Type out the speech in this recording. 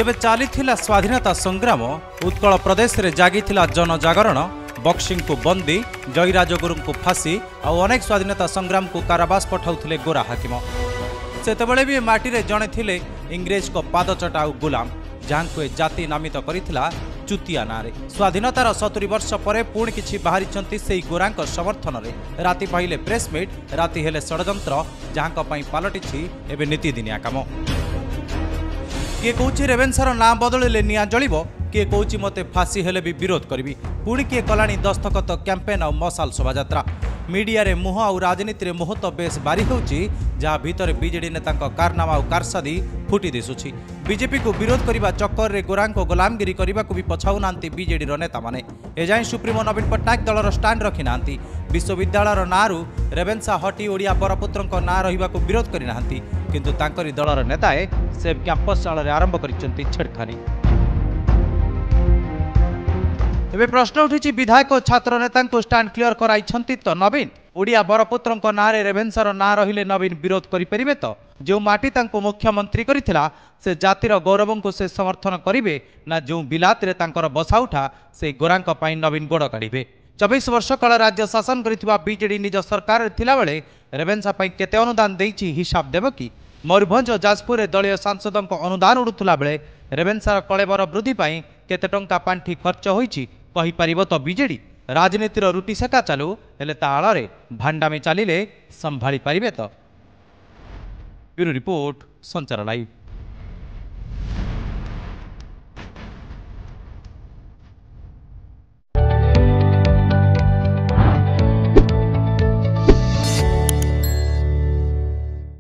जेबे चलीथिला स्वाधीनता संग्राम उत्कल प्रदेश रे जागिथिला जनजागरण बक्सिंग को बंदी जयराजगुरु को फांसी और अनेक स्वाधीनता संग्राम को कारावास पठाउथिले गोरा हाकिम सेतेबेले भी माटी रे जणे थिले इंग्रेज को पादचटा और गुलाम जहां को जाति नामित करिथिला चुतिया नारे स्वाधीनतार 70 वर्ष पर पुणी किछि बाहरी से गोरांक समर्थन रे राति पाइले प्रेसमिट राति हेले षडयंत्र जहां पई पालटिछि एबे नीतिदिनिया काम किए कौची रेवेन्सार ना बदलिले निया जलिबो किए कौची मते फांसी हेले भी विरोध करी पुणी किए कलानी दस्तखत कैंपेन और मशाल शोभायात्रा मीडिया रे मुह और राजनीति रे मुह तो बेस बारी होउची जहाँ भीतर बीजेडी नेता कारनामा और कारसादी फुटी दिशुछि बीजेपी को विरोध करने चक्कर रे गोरांक गुलामगिरी करने को भी पछाऊ नांती बीजेडी नेता माने एजाएं सुप्रीमो नवीन पट्टनायक दलर स्टांड रखी नांती विश्वविद्यालय नारू रेवेन्सा हटी ओडिया बरपुत्र ना रहिबा को विरोध करि नांती किंतु तांकरी दलर नेताए से कैंपस चाल आरंभ करिसेंती छेड़खानी। एबे प्रश्न उठी विधायक और छात्र नेता को स्टांड क्लियर कराई तो नवीन ओडिया बरपुत्र ना रेवेन्सार ना रहिले नवीन विरोध करें तो जो माटी तांको मुख्यमंत्री करिथिला से जातिर गौरव को से समर्थन करेंगे ना जो बिलात रे तांकर बसा उठा से गोरांक पाई नवीन गोड़ काढ़े 24 वर्ष काल राज्य शासन करिथिबा बीजेडी निज सरकार थिला बेले रेवेन्सा पाई केते अनुदान देइछि हिसाब देबो कि मयूरभंज और जाजपुर दलीय सांसदों अनुदान उड़ुला बेले रेवेन्सार कलेबर वृद्धि पाई केते टंका पांठी खर्च होइछि कहि परिबो तो बीजेडी राजनीतिर रुटी सेका चालू हेले ता आଳରେ भांडामी चलिले संभाली पारिबे तो। ब्यूरो रिपोर्ट संचार लाइव।